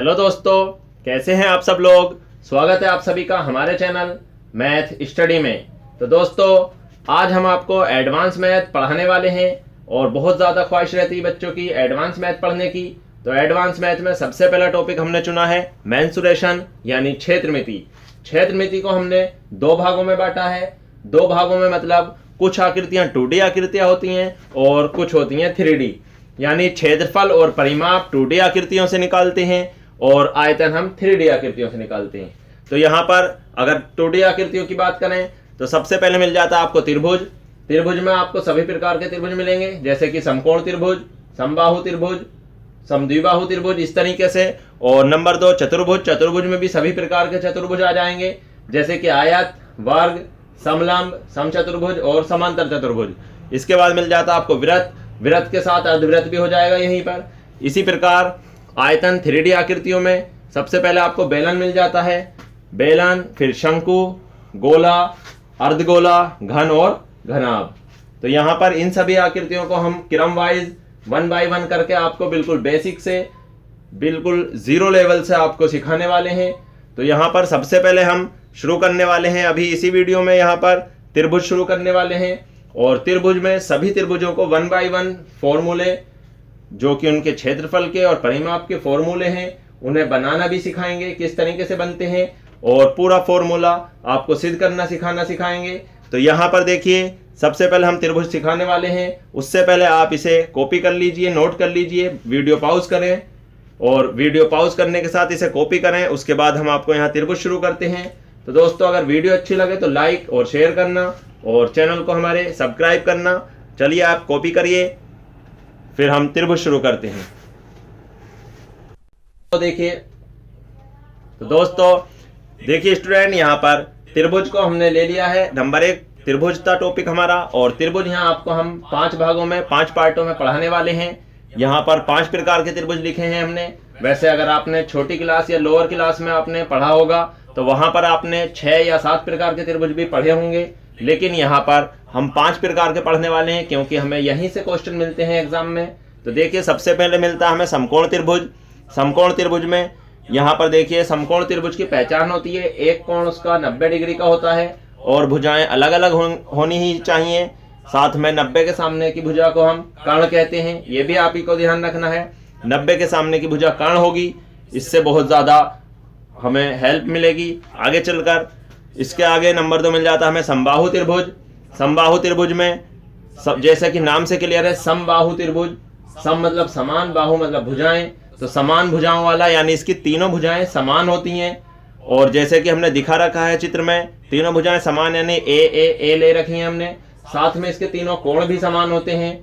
Hello दोस्तों, कैसे हैं आप सब लोग। स्वागत है आप सभी का हमारे चैनल मैथ स्टडी में। तो दोस्तों, आज हम आपको एडवांस मैथ पढ़ाने वाले हैं और बहुत ज़्यादा ख्वाहिश रहती है बच्चों की एडवांस मैथ पढ़ने की। तो एडवांस मैथ में सबसे पहला टॉपिक हमने चुना है मेंसुरेशन यानी क्षेत्रमिति। क्षेत्रमिति को हमने दो भागों में बांटा है। दो भागों में मतलब कुछ आकृतियां 2D आकृतियां होती हैं और कुछ होती हैं 3D, यानी क्षेत्रफल और परिमाप 2D आकृतियों से निकालते हैं और आयतन हम 3D आकृतियों से निकालते हैं। तो यहाँ पर अगर 2D आकृतियों की बात करें तो सबसे पहले मिल जाता है आपको त्रिभुज। त्रिभुज में आपको सभी प्रकार के त्रिभुज मिलेंगे, जैसे कि समकोण त्रिभुज, समबाहु त्रिभुज, समद्विबाहु त्रिभुज, इस तरीके से। और नंबर 2 चतुर्भुज। चतुर्भुज में भी सभी प्रकार के चतुर्भुज आ जाएंगे, जैसे कि आयत, वर्ग, समलंब, समचतुर्भुज और समांतर चतुर्भुज। इसके बाद मिल जाता है आपको वृत्त। वृत्त के साथ अर्धवृत्त भी हो जाएगा यहीं पर। इसी प्रकार आयतन 3D आकृतियों में सबसे पहले आपको बेलन मिल जाता है। बेलन, फिर शंकु, गोला, अर्धगोला, घन और घनाभ। तो यहाँ पर इन सभी आकृतियों को हम क्रम वाइज 1 बाय 1 करके आपको बिल्कुल बेसिक से बिल्कुल 0 लेवल से आपको सिखाने वाले हैं। तो यहाँ पर सबसे पहले हम शुरू करने वाले हैं अभी इसी वीडियो में यहाँ पर त्रिभुज शुरू करने वाले हैं। और त्रिभुज में सभी त्रिभुजों को 1 बाय 1 फॉर्मूले, जो कि उनके क्षेत्रफल के और परिमाप के फॉर्मूले हैं, उन्हें बनाना भी सिखाएंगे किस तरीके से बनते हैं, और पूरा फॉर्मूला आपको सिद्ध करना सिखाएंगे। तो यहाँ पर देखिए, सबसे पहले हम त्रिभुज सिखाने वाले हैं। उससे पहले आप इसे कॉपी कर लीजिए, नोट कर लीजिए, वीडियो पॉज करें और वीडियो पॉज करने के साथ इसे कॉपी करें। उसके बाद हम आपको यहाँ त्रिभुज शुरू करते हैं। तो दोस्तों, अगर वीडियो अच्छी लगे तो लाइक और शेयर करना और चैनल को हमारे सब्सक्राइब करना। चलिए आप कॉपी करिए, फिर हम त्रिभुज शुरू करते हैं। तो देखिए, तो दोस्तों देखिए स्टूडेंट, यहाँ पर त्रिभुज को हमने ले लिया है। नंबर 1 त्रिभुज था टॉपिक हमारा, और त्रिभुज यहाँ आपको हम 5 भागों में 5 पार्टों में पढ़ाने वाले हैं। यहाँ पर 5 प्रकार के त्रिभुज लिखे हैं हमने। वैसे अगर आपने छोटी क्लास या लोअर क्लास में आपने पढ़ा होगा तो वहां पर आपने 6 या 7 प्रकार के त्रिभुज भी पढ़े होंगे, लेकिन यहाँ पर हम 5 प्रकार के पढ़ने वाले हैं, क्योंकि हमें यहीं से क्वेश्चन मिलते हैं एग्जाम में। तो देखिए, सबसे पहले मिलता है हमें समकोण त्रिभुज। समकोण त्रिभुज में यहाँ पर देखिए, समकोण त्रिभुज की पहचान होती है, एक कोण उसका 90 डिग्री का होता है और भुजाएं अलग अलग होनी ही चाहिए। साथ में 90 के सामने की भुजा को हम कर्ण कहते हैं, ये भी आप ही को ध्यान रखना है। 90 के सामने की भुजा कर्ण होगी, इससे बहुत ज्यादा हमें हेल्प मिलेगी आगे चलकर। इसके आगे नंबर 2 मिल जाता है हमें समबाहु त्रिभुज। समबाहु त्रिभुज में जैसे कि नाम से क्लियर है, समबाहु त्रिभुज। सम मतलब समान, बाहु मतलब भुजाएं, तो समान भुजाओं वाला, यानी इसकी तीनों भुजाएं समान होती हैं। और जैसे कि हमने दिखा रखा है चित्र में, तीनों भुजाएं समान, यानी ए ले रखी हैं हमने। साथ में इसके तीनों कोण भी समान होते हैं।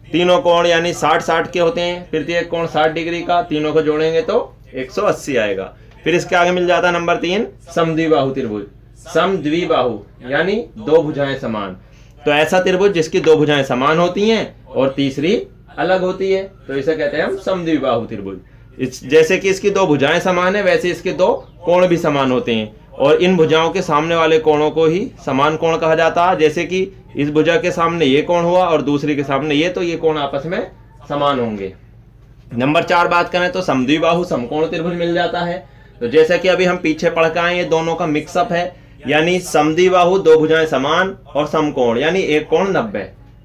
तीनों कोण यानी 60-60 के होते हैं, प्रत्येक कोण 60 डिग्री का। तीनों को जोड़ेंगे तो 180 आएगा। फिर इसके आगे मिल जाता है नंबर 3 समद्विबाहु त्रिभुज। समद्विबाहु यानी 2 भुजाएं समान। तो ऐसा त्रिभुज जिसकी 2 भुजाएं समान होती हैं और तीसरी अलग होती है, तो इसे कहते हैं हम समद्विबाहु त्रिभुज। जैसे कि इसकी 2 भुजाएं समान है, वैसे इसके 2 कोण भी समान होते हैं, और इन भुजाओं के सामने वाले कोणों को ही समान कोण कहा जाता है। जैसे कि इस भुजा के सामने ये कोण हुआ और दूसरी के सामने ये, तो ये कोण आपस में समान होंगे। नंबर 4 बात करें तो समद्विबाहु समकोण त्रिभुज मिल जाता है। तो जैसे कि अभी हम पीछे पढ़ के आए, ये दोनों का मिक्सअप है, यानी समद्विबाहु 2 भुजाएं समान और समकोण यानी एक कोण 90।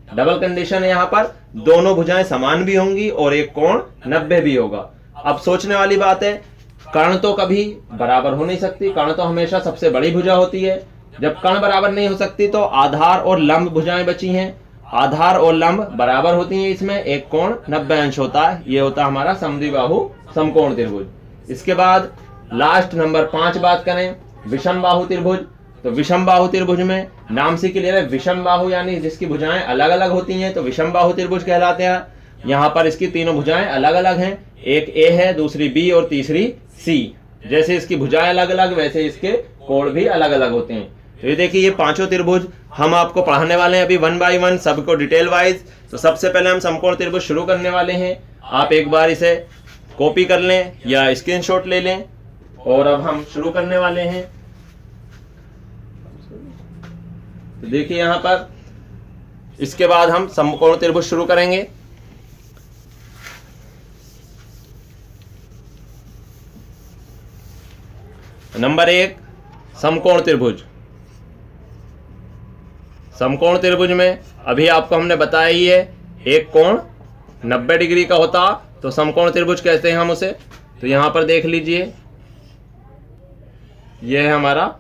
डबल कंडीशन है, यहाँ पर दोनों भुजाएं समान भी होंगी और एक कोण 90 भी होगा। अब सोचने वाली बात है, कर्ण तो कभी बराबर हो नहीं सकती, कर्ण तो हमेशा सबसे बड़ी भुजा होती है। जब कर्ण बराबर नहीं हो सकती तो आधार और लंब भुजाएं बची हैं। आधार और लंब बराबर होती हैं, इसमें एक कोण 90 अंश होता है। ये होता है हमारा समद्विबाहु समकोण त्रिभुज। इसके बाद लास्ट नंबर 5 बात करें विषम बाहु त्रिभुज। तो विषम बाहु त्रिभुज में नाम से क्लियर है, विषम बाहु यानी जिसकी भुजाएं अलग अलग होती हैं, तो विषम बाहु त्रिभुज कहलाते हैं। यहाँ पर इसकी तीनों भुजाएं अलग अलग हैं, एक ए है, दूसरी बी और तीसरी सी। जैसे इसकी भुजाएं अलग अलग, वैसे इसके कोण भी अलग अलग होते हैं। तो ये देखिए, ये 5 त्रिभुज हम आपको पढ़ाने वाले हैं अभी 1 बाय 1, सबको डिटेल वाइज। तो सबसे पहले हम समकोण त्रिभुज शुरू करने वाले हैं। आप एक बार इसे कॉपी कर लें या स्क्रीनशॉट ले लें, और अब हम शुरू करने वाले हैं। तो देखिए यहाँ पर, इसके बाद हम समकोण त्रिभुज शुरू करेंगे। नंबर 1 समकोण त्रिभुज। समकोण त्रिभुज में अभी आपको हमने बताया ही है, एक कोण 90 डिग्री का होता तो समकोण त्रिभुज कहते हैं हम उसे। तो यहां पर देख लीजिए, यह है हमारा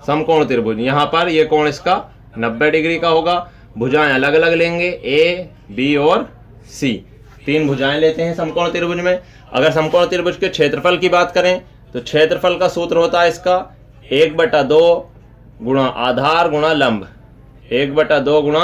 समकोण त्रिभुज। यहां पर यह कोण इसका 90 डिग्री का होगा। भुजाएं अलग अलग लेंगे, ए, बी और सी, 3 भुजाएं लेते हैं समकोण त्रिभुज में। अगर समकोण त्रिभुज के क्षेत्रफल की बात करें तो क्षेत्रफल का सूत्र होता है इसका 1/2 गुणा आधार गुणा लंब। 1/2 गुणा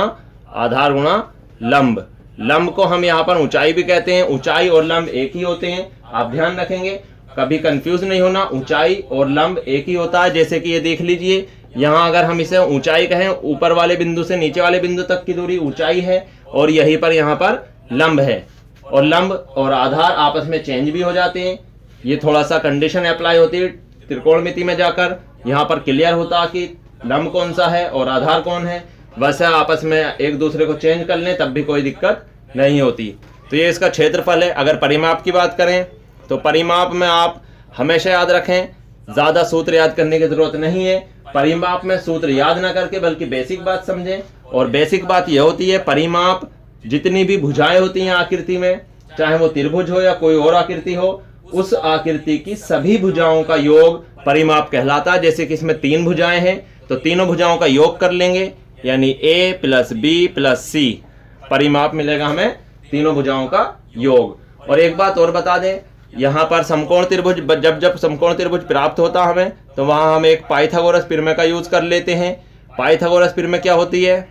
आधार गुणा लंब। लंब को हम यहाँ पर ऊंचाई भी कहते हैं। ऊंचाई और लंब एक ही होते हैं, आप ध्यान रखेंगे, कभी कंफ्यूज नहीं होना। ऊंचाई और लंब एक ही होता है। जैसे कि ये देख लीजिए, यहाँ अगर हम इसे ऊंचाई कहें, ऊपर वाले बिंदु से नीचे वाले बिंदु तक की दूरी ऊंचाई है, और यहीं पर यहाँ पर लंब है। और लंब और आधार आपस में चेंज भी हो जाते हैं। ये थोड़ा सा कंडीशन अप्लाई होती है त्रिकोणमिति में जाकर, यहाँ पर क्लियर होता कि लंब कौन सा है और आधार कौन है। वैसे आपस में एक दूसरे को चेंज कर लें तब भी कोई दिक्कत नहीं होती। तो ये इसका क्षेत्रफल है। अगर परिमाप की बात करें तो परिमाप में आप हमेशा याद रखें, ज्यादा सूत्र याद करने की जरूरत नहीं है। परिमाप में सूत्र याद ना करके बल्कि बेसिक बात समझें। और बेसिक बात यह होती है, परिमाप जितनी भी भुजाएं होती हैं आकृति में, चाहे वो त्रिभुज हो या कोई और आकृति हो, उस आकृति की सभी भुजाओं का योग परिमाप कहलाता है। जैसे कि इसमें 3 भुजाएं हैं तो तीनों भुजाओं का योग कर लेंगे, यानी a + b + c परिमाप मिलेगा हमें, तीनों भुजाओं का योग। और एक बात और बता दें, यहाँ पर समकोण त्रिभुज, जब समकोण त्रिभुज प्राप्त होता हमें तो वहां हम एक पाइथागोरस प्रमेय का यूज कर लेते हैं। पाइथागोरस प्रमेय क्या होती है,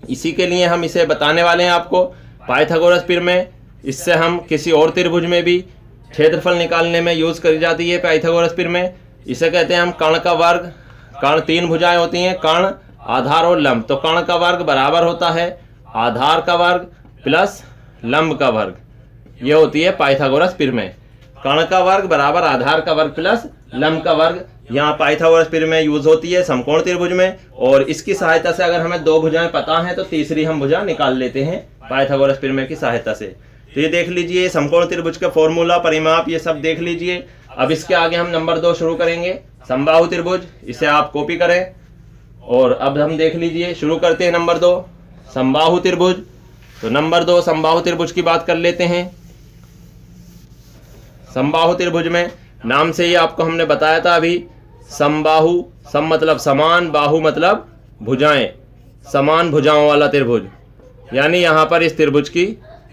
इसी के लिए हम इसे बताने वाले हैं आपको। पाइथागोरस प्रमेय, इससे हम किसी और त्रिभुज में भी क्षेत्रफल निकालने में यूज करी जाती है पाइथागोरस प्रमेय। इसे कहते हैं हम कर्ण का वर्ग। कर्ण 3 भुजाएं होती हैं, कर्ण, आधार और लंब। तो कर्ण का वर्ग बराबर होता है आधार का वर्ग प्लस लंब का वर्ग। यह होती है पाइथागोरस प्रमेय। कर्ण का वर्ग बराबर आधार का वर्ग प्लस लंब का वर्ग। यहाँ पाइथागोरस प्रमेय यूज होती है समकोण त्रिभुज में। और इसकी सहायता से अगर हमें 2 भुजाएं पता हैं तो तीसरी हम भुजा निकाल लेते हैं पाइथागोरस प्रमेय की सहायता से। तो ये देख लीजिए समकोण त्रिभुज का फॉर्मूला, परिमाप, ये सब देख लीजिए। अब इसके आगे हम नंबर 2 शुरू करेंगे, समबाहु त्रिभुज। इसे आप कॉपी करें। और अब हम देख लीजिए, शुरू करते हैं नंबर 2 समबाहु त्रिभुज। तो नंबर 2 समबाहु त्रिभुज की बात कर लेते हैं। समबाहु त्रिभुज में नाम से ही आपको हमने बताया था अभी, समबाहु, सम मतलब समान, बाहु मतलब भुजाएं, समान भुजाओं वाला त्रिभुज। यानी यहाँ पर इस त्रिभुज की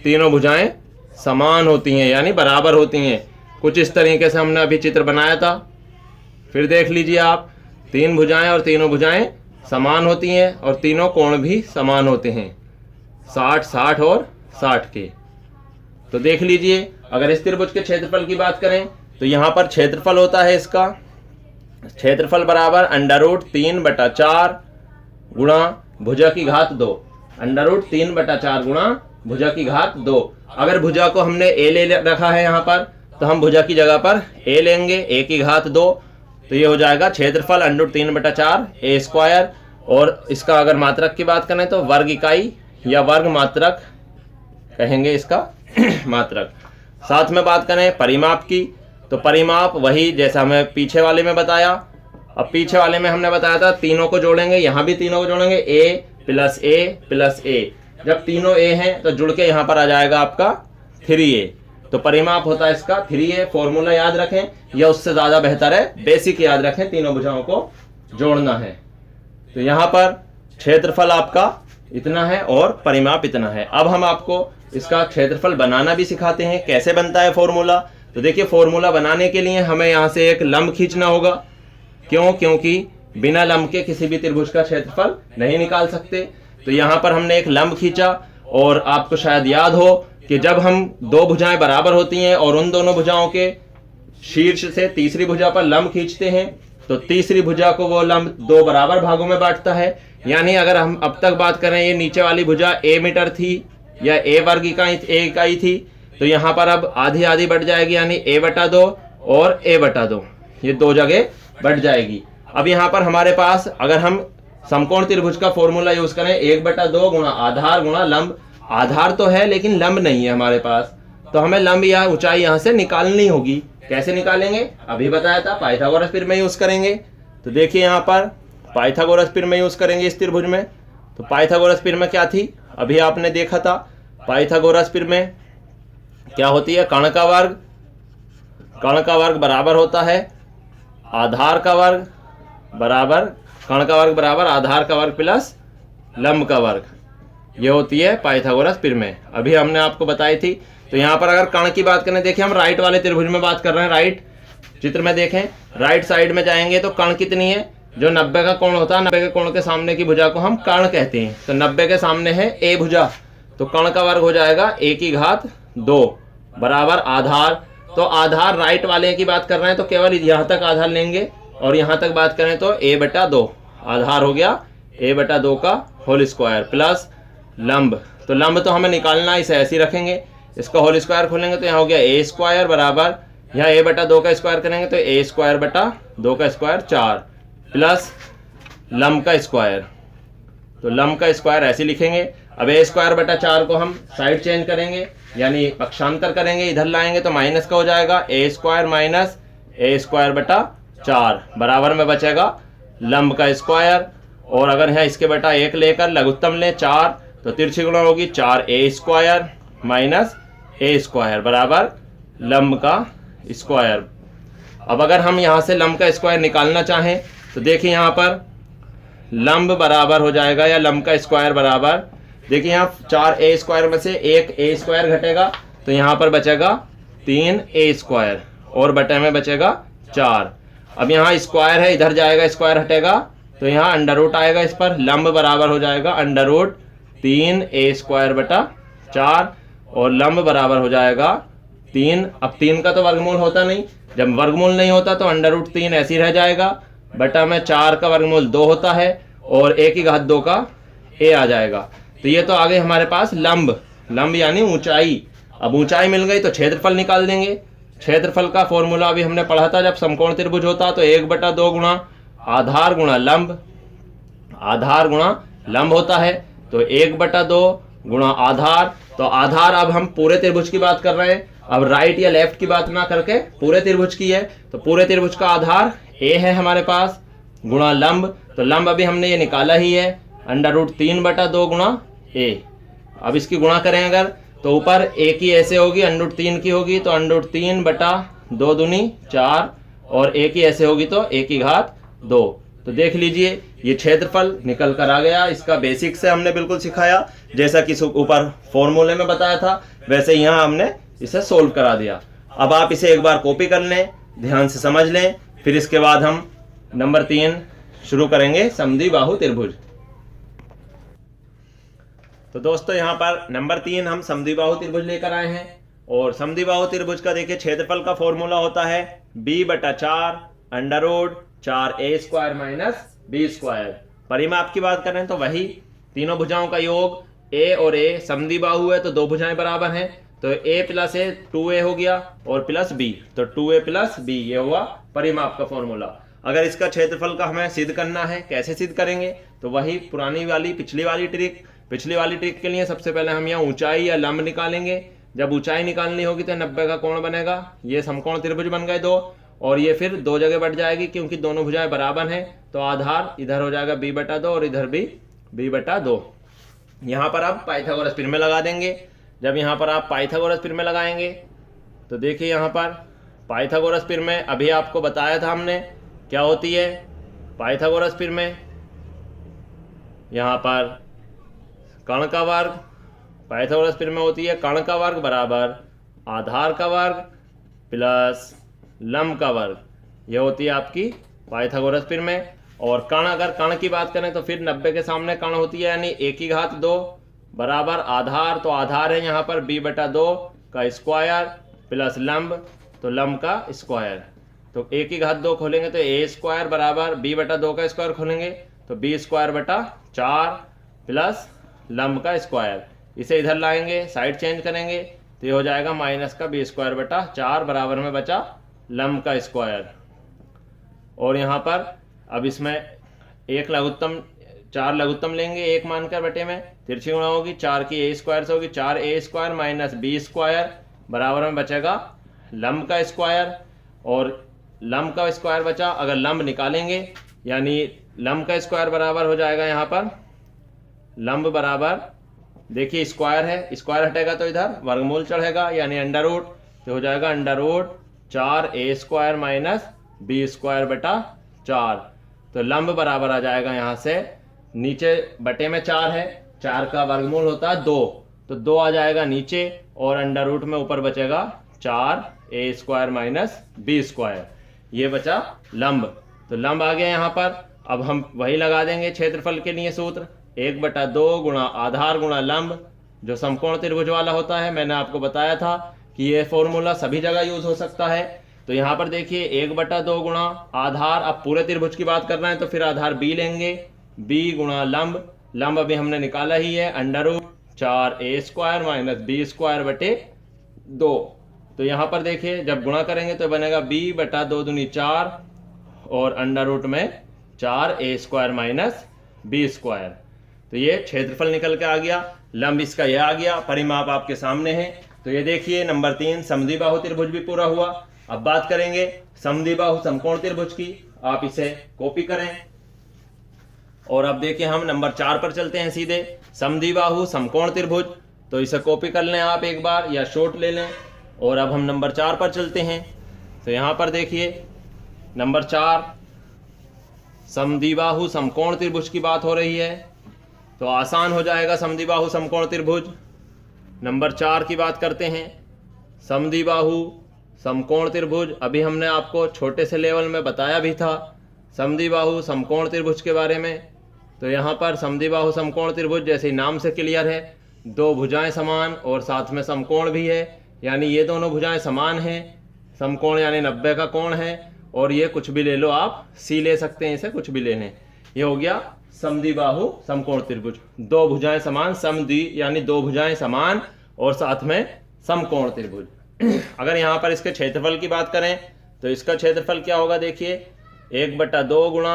तीनों भुजाएं समान होती हैं, यानी बराबर होती हैं। कुछ इस तरीके से हमने अभी चित्र बनाया था। फिर देख लीजिए आप, 3 भुजाएं और तीनों भुजाएं समान होती हैं और तीनों कोण भी समान होते हैं, 60, 60 और 60 के। तो देख लीजिए, अगर इस त्रिभुज के क्षेत्रफल की बात करें तो यहाँ पर क्षेत्रफल होता है इसका, क्षेत्रफल बराबर √3/4 गुणा भुजा की घात 2। √3/4 गुणा भुजा की घात 2। अगर भुजा को हमने a ले रखा है यहाँ पर, तो हम भुजा की जगह पर a लेंगे, a की घात 2। तो ये हो जाएगा क्षेत्रफल √3/4 a²। और इसका अगर मात्रक की बात करें तो वर्ग इकाई या वर्ग मात्रक कहेंगे इसका मात्रक। साथ में बात करें परिमाप की, तो परिमाप वही जैसा हमें पीछे वाले में बताया। अब पीछे वाले में हमने बताया था तीनों को जोड़ेंगे, यहाँ भी तीनों को जोड़ेंगे, a + a + a। जब तीनों a हैं तो जुड़ के यहाँ पर आ जाएगा आपका 3a। तो परिमाप होता है इसका 3a। फॉर्मूला याद रखें, या उससे ज्यादा बेहतर है बेसिक याद रखें, तीनों भुजाओं को जोड़ना है। तो यहाँ पर क्षेत्रफल आपका इतना है और परिमाप इतना है। अब हम आपको इसका क्षेत्रफल बनाना भी सिखाते हैं, कैसे बनता है फॉर्मूला। तो देखिए, फॉर्मूला बनाने के लिए हमें यहाँ से एक लंब खींचना होगा। क्यों? क्योंकि बिना लंब के किसी भी त्रिभुज का क्षेत्रफल नहीं निकाल सकते। तो यहाँ पर हमने एक लंब खींचा। और आपको शायद याद हो कि जब हम 2 भुजाएं बराबर होती हैं और उन दोनों भुजाओं के शीर्ष से तीसरी भुजा पर लंब खींचते हैं, तो तीसरी भुजा को वो लंब 2 बराबर भागों में बांटता है। यानी अगर हम अब तक बात करें, ये नीचे वाली भुजा a मीटर थी या a वर्ग इकाई थी, तो यहाँ पर अब आधी आधी बढ़ जाएगी, यानी a/2 और a/2, ये 2 जगह बढ़ जाएगी। अब यहाँ पर हमारे पास अगर हम समकोण त्रिभुज का फॉर्मूला यूज करें, 1/2 गुणा आधार गुणा लंब। आधार तो है लेकिन लंब नहीं है हमारे पास, तो हमें लंब या ऊंचाई यहाँ से निकालनी होगी। कैसे निकालेंगे, अभी बताया था, पाइथागोरस प्रमेय यूज करेंगे। तो देखिए यहाँ पर पाइथागोरस प्रमेय यूज करेंगे इस त्रिभुज में। तो पाइथागोरस प्रमेय क्या थी, अभी आपने देखा था। पाइथागोरस प्रमेय क्या होती है, कर्ण का वर्ग बराबर होता है आधार का वर्ग बराबर, कर्ण का वर्ग बराबर आधार का वर्ग प्लस लंब का वर्ग। ये होती है पाइथागोरस प्रमेय, अभी हमने आपको बताई थी। तो यहाँ पर अगर कर्ण की बात करें, देखिए हम राइट वाले त्रिभुज में बात कर रहे हैं। राइट चित्र में देखें, राइट साइड में जाएंगे तो कर्ण कितनी है, जो 90 का कोण होता है, 90 के कोण के सामने की भुजा को हम कर्ण कहते हैं। तो 90 के सामने है ए भुजा, तो कर्ण का वर्ग हो जाएगा a की घात 2 बराबर आधार। तो आधार राइट वाले की बात कर रहे हैं तो केवल यहाँ तक आधार लेंगे, और यहाँ तक बात करें तो a/2 आधार हो गया a/2 का होल स्क्वायर प्लस लंब। तो लंब तो हमें निकालना, इसे ऐसे ही रखेंगे, इसका होल स्क्वायर खोलेंगे तो यहाँ हो गया a² बराबर, यहाँ a/2 का स्क्वायर करेंगे तो a²/2 का स्क्वायर 4 प्लस लंब का स्क्वायर। तो लंब का स्क्वायर ऐसे लिखेंगे। अब a²/4 को हम साइड चेंज करेंगे, यानी पक्षांतर करेंगे, इधर लाएंगे तो माइनस का हो जाएगा a² माइनस a²/4 बराबर में बचेगा लंब का स्क्वायर। और अगर यहाँ इसके बटा 1 लेकर लघुत्तम लें 4, तो तिरछी गुणा होगी 4a² माइनस a² बराबर लंब का स्क्वायर। अब अगर हम यहाँ से लंब का स्क्वायर निकालना चाहें तो देखिए यहाँ पर लंब बराबर हो जाएगा, या लंब का स्क्वायर बराबर, देखिए यहाँ 4a² में से 1a² घटेगा, तो यहाँ पर बचेगा 3a² और बटे में बचेगा 4। अब यहाँ स्क्वायर है, इधर जाएगा स्क्वायर हटेगा, तो यहाँ अंडर रूट आएगा इस पर, लंब बराबर हो जाएगा अंडर रूट 3a²/4 और लंब बराबर हो जाएगा 3। अब 3 का तो वर्गमूल होता नहीं, जब वर्गमूल नहीं होता तो अंडर रूट 3 ऐसे ही रह जाएगा, बटा में 4 का वर्गमूल 2 होता है और a की घात 2 का a आ जाएगा। तो ये तो आ गए हमारे पास लंब यानी ऊंचाई। अब ऊंचाई मिल गई तो क्षेत्रफल निकाल देंगे। क्षेत्रफल का फॉर्मूला अभी हमने पढ़ा था, जब समकोण त्रिभुज होता तो 1/2 गुणा आधार गुणा लंब, आधार गुणा लंब होता है, तो 1/2 गुणा आधार। तो आधार, अब हम पूरे त्रिभुज की बात कर रहे हैं, अब राइट या लेफ्ट की बात ना करके पूरे त्रिभुज की है, तो पूरे त्रिभुज का आधार a है हमारे पास गुणा लंब। तो लंब अभी हमने ये निकाला ही है, अंडर रूट 3/2 गुणा a। अब इसकी गुणा करें अगर, तो ऊपर a की ऐसे होगी, अंडर रूट 3 की होगी, तो अंडर रूट 3/2 दूनी 4, और a की ऐसे होगी तो a की घात 2। तो देख लीजिए ये क्षेत्रफल निकल कर आ गया। इसका बेसिक से हमने बिल्कुल सिखाया, जैसा कि ऊपर फॉर्मूले में बताया था वैसे यहाँ हमने इसे सोल्व करा दिया। अब आप इसे एक बार कॉपी कर लें, ध्यान से समझ लें, फिर इसके बाद हम नंबर 3 शुरू करेंगे, समद्विबाहु त्रिभुज। तो दोस्तों यहाँ पर नंबर 3 हम समद्विबाहु त्रिभुज लेकर आए हैं, और समद्विबाहु त्रिभुज का देखिए क्षेत्रफल का फॉर्मूला होता है b/4 under root 4a² minus b²। परिमाप की बात करें तो वही तीनों भुजाओं का योग, a और a समद्विबाहु है तो दो भुजाएं बराबर हैं, तो a प्लस a 2a हो गया और प्लस b, तो 2a प्लस b, ये हुआ परिमाप का फॉर्मूला। अगर इसका क्षेत्रफल का हमें सिद्ध करना है, कैसे सिद्ध करेंगे, तो वही पुरानी वाली पिछली वाली ट्रिक के लिए सबसे पहले हम यहाँ ऊंचाई या लंब निकालेंगे। जब ऊंचाई निकालनी होगी तो 90 का कोण बनेगा, ये समकोण त्रिभुज बन गए 2, और ये फिर 2 जगह बढ़ जाएगी क्योंकि दोनों भुजाएं बराबर हैं, तो आधार इधर हो जाएगा b/2 और इधर भी b/2। यहाँ पर आप पाइथागोरस प्रमेय लगा देंगे। जब यहाँ पर आप पाइथागोरस प्रमेय लगाएंगे तो देखिए यहाँ पर पाइथागोरस प्रमेय अभी आपको बताया था हमने क्या होती है। पाइथागोरस प्रमेय यहाँ पर कर्ण का वर्ग, पाइथागोरस प्रमेय होती है कर्ण का वर्ग बराबर आधार का वर्ग प्लस लंब का वर्ग, यह होती है आपकी पाइथागोरस प्रमेय। और कर्ण, अगर कर्ण की बात करें तो फिर 90 के सामने कर्ण होती है, यानी a की घात 2 बराबर आधार, तो आधार है यहाँ पर b/2 का स्क्वायर प्लस लंब, तो लंब का स्क्वायर। तो a की घात 2 खोलेंगे तो a² बराबर b/2 का स्क्वायर खोलेंगे तो b²/4 प्लस लंब का स्क्वायर। इसे इधर लाएंगे, साइड चेंज करेंगे तो ये हो जाएगा माइनस का b²/4 बराबर में बचा लंब का स्क्वायर। और यहाँ पर अब इसमें 4 लघुत्तम लेंगे 1 मानकर बटे में, तिरछी गुणा होगी 4 की a² से होगी 4a² माइनस b², बराबर में बचेगा लंब का स्क्वायर, और लंब का स्क्वायर बचा। अगर लंब निकालेंगे यानी लंब का स्क्वायर बराबर हो जाएगा यहाँ पर लंब बराबर, देखिए स्क्वायर है, स्क्वायर हटेगा तो इधर वर्गमूल चढ़ेगा यानी अंडर रूट, तो हो जाएगा under root 4a square minus b square बटा 4। तो लंब बराबर आ जाएगा यहाँ से, नीचे बटे में 4 है, 4 का वर्गमूल होता है 2, तो 2 आ जाएगा नीचे, और अंडर रूट में ऊपर बचेगा 4a square minus b square, ये बचा लंब। तो लंब आ गया यहाँ पर। अब हम वही लगा देंगे क्षेत्रफल के लिए सूत्र, 1/2 गुणा आधार गुणा लंब, जो समकोण त्रिभुज वाला होता है। मैंने आपको बताया था कि ये फॉर्मूला सभी जगह यूज हो सकता है। तो यहाँ पर देखिए 1/2 गुणा आधार, अब पूरे त्रिभुज की बात करना है तो फिर आधार b लेंगे, b गुणा लंब, लंब अभी हमने निकाला ही है, under root 4a square minus b square बटे 2। तो यहाँ पर देखिए जब गुणा करेंगे तो बनेगा b/2 दूनी 4 और अंडर रूट में 4a square minus b square. तो ये क्षेत्रफल निकल के आ गया, लंब इसका यह आ गया, परिमाप आपके सामने है। तो ये देखिए नंबर 3 समद्विबाहु त्रिभुज भी पूरा हुआ। अब बात करेंगे समद्विबाहु समकोण त्रिभुज की, आप इसे कॉपी करें। और अब देखिए हम नंबर 4 पर चलते हैं सीधे, समद्विबाहु समकोण त्रिभुज। तो इसे कॉपी कर लें आप एक बार या शॉर्ट ले लें। और अब हम नंबर 4 पर चलते हैं। तो यहाँ पर देखिए नंबर 4 समद्विबाहु समकोण त्रिभुज की बात हो रही है, तो आसान हो जाएगा समद्विबाहु समकोण त्रिभुज। नंबर 4 की बात करते हैं, समद्विबाहु समकोण त्रिभुज। अभी हमने आपको छोटे से लेवल में बताया भी था समद्विबाहु समकोण त्रिभुज के बारे में। तो यहाँ पर समद्विबाहु समकोण त्रिभुज जैसे नाम से क्लियर है, दो भुजाएं समान और साथ में समकोण भी है, यानी ये दोनों भुजाएं समान हैं, समकोण यानी 90 का कोण है, और ये कुछ भी ले लो आप, सी ले सकते हैं, इसे कुछ भी ले लें। ये हो गया समद्विबाहु समकोण त्रिभुज, दो भुजाएं समान, समद्वि यानी दो भुजाएं समान और साथ में समकोण त्रिभुज। अगर यहाँ पर इसके क्षेत्रफल की बात करें तो इसका क्षेत्रफल क्या होगा, देखिए 1/2 गुणा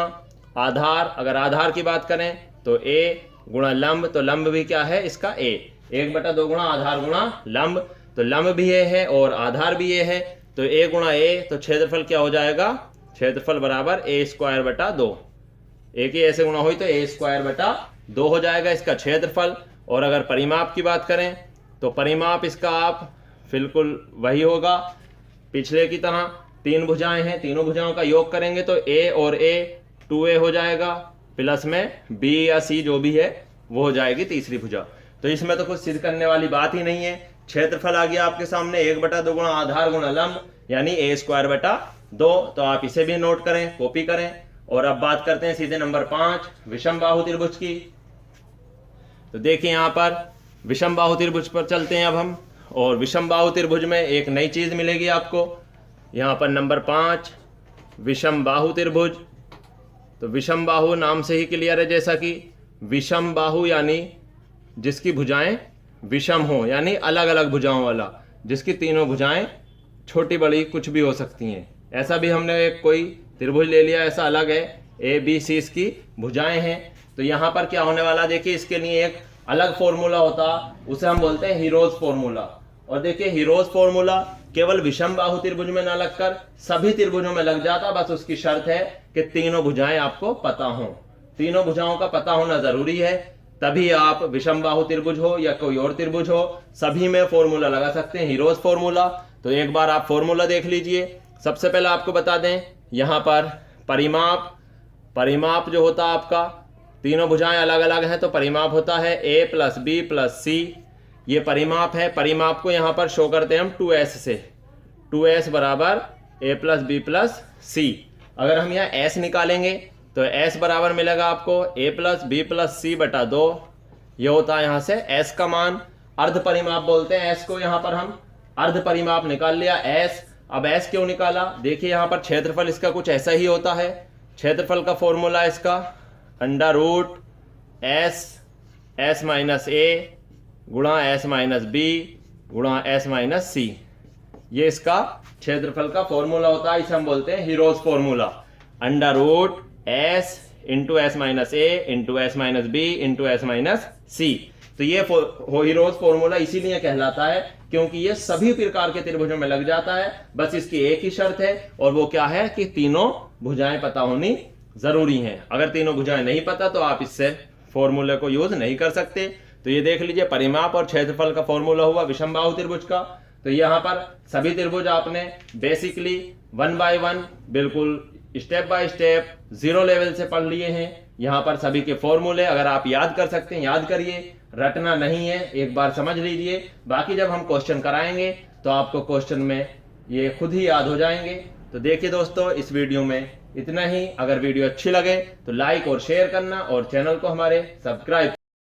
आधार, अगर आधार की बात करें तो a गुणा लंब, तो लंब भी क्या है इसका a, 1/2 गुणा आधार गुणा लंब, तो लंब भी a है और आधार भी a है, तो a गुणा a, तो क्षेत्रफल क्या हो जाएगा, क्षेत्रफल बराबर a स्क्वायर बटा 2, a की ऐसे गुणा हुई तो a स्क्वायर बटा 2 हो जाएगा इसका क्षेत्रफल। और अगर परिमाप की बात करें तो परिमाप इसका आप बिल्कुल वही होगा पिछले की तरह, 3 भुजाएं हैं, तीनों भुजाओं का योग करेंगे तो a और a 2a हो जाएगा, प्लस में b या c जो भी है वो हो जाएगी तीसरी भुजा। तो इसमें तो कुछ सिद्ध करने वाली बात ही नहीं है। क्षेत्रफल आ गया आपके सामने 1/2 गुणा आधार गुणा लंब यानी a स्क्वायर बटा 2। तो आप इसे भी नोट करें, कॉपी करें। और अब बात करते हैं सीधे नंबर 5 विषम बाहु त्रिभुज की। तो देखिए यहाँ पर विषम बाहु त्रिभुज पर चलते हैं अब हम, और विषम बाहु त्रिभुज में एक नई चीज मिलेगी आपको। यहाँ पर नंबर 5 विषम बाहु त्रिभुज। तो विषम बाहु नाम से ही क्लियर है, जैसा कि विषम बाहु यानी जिसकी भुजाएं विषम हो, यानी अलग अलग भुजाओं वाला, जिसकी तीनों भुजाएं छोटी बड़ी कुछ भी हो सकती हैं। ऐसा भी हमने एक कोई त्रिभुज ले लिया, ऐसा अलग है, ए बी सी इसकी भुजाएं हैं। तो यहाँ पर क्या होने वाला, देखिए इसके लिए एक अलग फॉर्मूला होता, उसे हम बोलते हैं हीरोज फॉर्मूला। और देखिए हीरोज फॉर्मूला केवल विषम बाहु त्रिभुज में ना लगकर सभी त्रिभुजों में लग जाता, बस उसकी शर्त है कि तीनों भुजाएं आपको पता हो, तीनों भुजाओं का पता होना जरूरी है, तभी आप विषम बाहु त्रिभुज हो या कोई और त्रिभुज हो सभी में फॉर्मूला लगा सकते हैं, हीरोज फॉर्मूला। तो एक बार आप फॉर्मूला देख लीजिए। सबसे पहले आपको बता दें यहाँ पर परिमाप जो होता आपका, तीनों भुजाएं अलग अलग हैं तो परिमाप होता है a + b + c, ये परिमाप है। परिमाप को यहाँ पर शो करते हैं हम 2s से, 2s बराबर a + b + c। अगर हम यहाँ s निकालेंगे तो s बराबर मिलेगा आपको a + b + c बटा 2, ये होता है यहाँ से s का मान। अर्ध परिमाप बोलते हैं s को, यहाँ पर हम अर्ध परिमाप निकाल लिया s। अब s क्यों निकाला, देखिए यहाँ पर क्षेत्रफल इसका कुछ ऐसा ही होता है। क्षेत्रफल का फॉर्मूला इसका √ s - a गुणा s - b गुणा s - c, ये इसका क्षेत्रफल का फॉर्मूला होता है, इसे हम बोलते हैं heroes formula. √ s × s - a × s - b × s - c, तो ये हीरोज फॉर्मूला इसीलिए कहलाता है क्योंकि ये सभी प्रकार के त्रिभुजों में लग जाता है। बस इसकी एक ही शर्त है और वो क्या है कि तीनों भुजाएं पता होनी जरूरी हैं। अगर तीनों भुजाएं नहीं पता तो आप इससे फॉर्मूले को यूज नहीं कर सकते। तो ये देख लीजिए परिमाप और क्षेत्रफल का फॉर्मूला हुआ विषमबाहु त्रिभुज का। तो यहाँ पर सभी त्रिभुज आपने बेसिकली 1 by 1 बिल्कुल स्टेप बाय स्टेप 0 लेवल से पढ़ लिए हैं। यहाँ पर सभी के फॉर्मूले अगर आप याद कर सकते हैं याद करिए, रटना नहीं है, एक बार समझ लीजिए। बाकी जब हम क्वेश्चन कराएंगे तो आपको क्वेश्चन में ये खुद ही याद हो जाएंगे। तो देखिए दोस्तों, इस वीडियो में इतना ही। अगर वीडियो अच्छी लगे तो लाइक और शेयर करना और चैनल को हमारे सब्सक्राइब